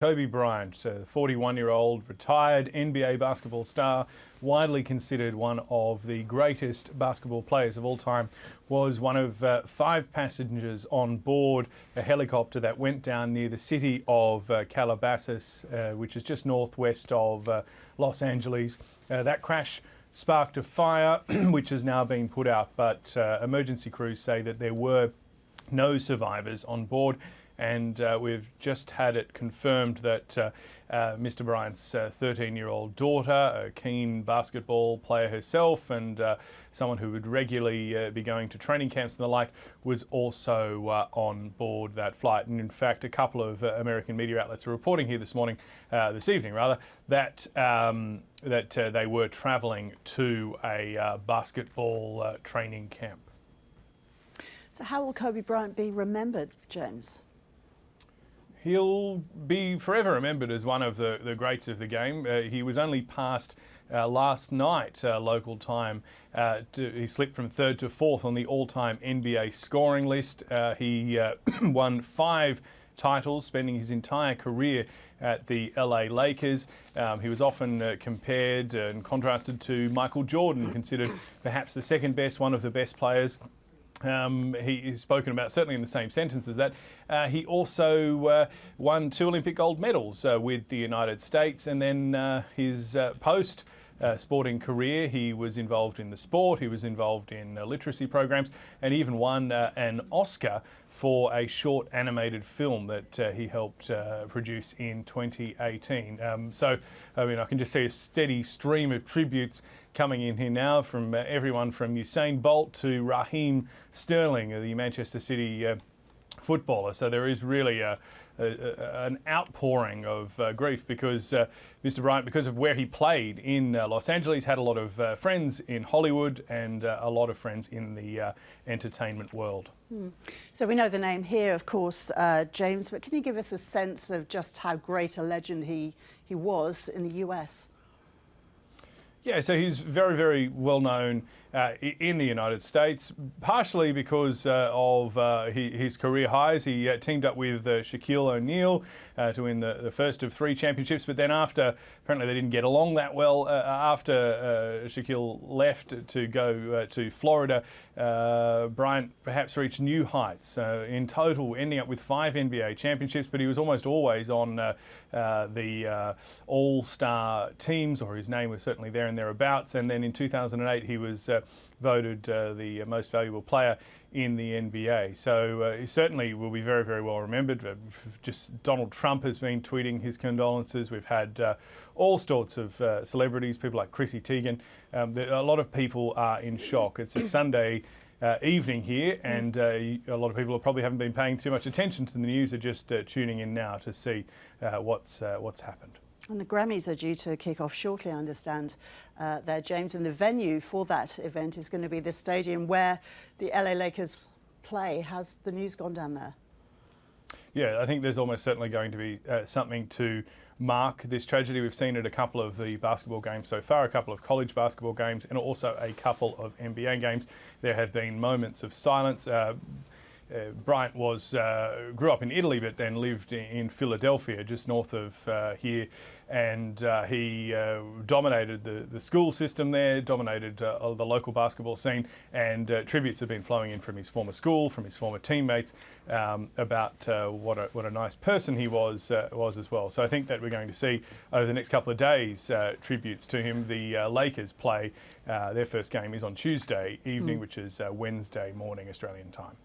Kobe Bryant, a 41-year-old retired NBA basketball star, widely considered one of the greatest basketball players of all time, was one of 5 passengers on board a helicopter that went down near the city of Calabasas, which is just northwest of Los Angeles. That crash sparked a fire, which has now been put out, but emergency crews say that there were no survivors on board. And we've just had it confirmed that Mr. Bryant's 13-year-old daughter, a keen basketball player herself and someone who would regularly be going to training camps and the like, was also on board that flight. And in fact, a couple of American media outlets are reporting here this evening, that they were travelling to a basketball training camp. So how will Kobe Bryant be remembered, James? He'll be forever remembered as one of the greats of the game. He was only passed last night, local time. He slipped from 3rd to 4th on the all-time NBA scoring list. He won 5 titles, spending his entire career at the LA Lakers. He was often compared and contrasted to Michael Jordan, considered perhaps the second best, one of the best players. He's spoken about, certainly in the same sentence as that. He also won 2 Olympic gold medals with the United States, and then his post-sporting career, he was involved in the sport, he was involved in literacy programs, and even won an Oscar for a short animated film that he helped produce in 2018. So, I mean, I can just see a steady stream of tributes coming in here now from everyone from Usain Bolt to Raheem Sterling, the Manchester City footballer. So there is really an outpouring of grief because Mr. Bryant, because of where he played in Los Angeles, had a lot of friends in Hollywood and a lot of friends in the entertainment world. So we know the name here, of course, James, but can you give us a sense of just how great a legend he was in the US? Yeah, so he's very, very well known in the United States, partially because of his career highs. He teamed up with Shaquille O'Neal to win the first of 3 championships, but then after, apparently they didn't get along that well, after Shaquille left to go to Florida, Bryant perhaps reached new heights, in total ending up with 5 NBA championships, but he was almost always on the all-star teams, or his name was certainly there and thereabouts. And then in 2008 he was voted the most valuable player in the NBA. So he certainly will be very, very well remembered. Just Donald Trump has been tweeting his condolences. We've had all sorts of celebrities, people like Chrissy Teigen. A lot of people are in shock. It's a Sunday evening here, and a lot of people who probably haven't been paying too much attention to the news are just tuning in now to see what's happened. And the Grammys are due to kick off shortly, I understand, there, James, and the venue for that event is going to be the stadium where the LA Lakers play. Has the news gone down there? Yeah, I think there's almost certainly going to be something to mark this tragedy. We've seen it a couple of the basketball games so far, a couple of college basketball games, and also a couple of NBA games. There have been moments of silence. Bryant grew up in Italy, but then lived in Philadelphia, just north of here, and he dominated the school system there, dominated the local basketball scene, and tributes have been flowing in from his former school, from his former teammates, about what a nice person he was as well. So I think that we're going to see over the next couple of days tributes to him. The Lakers play, their first game is on Tuesday evening, which is Wednesday morning Australian time.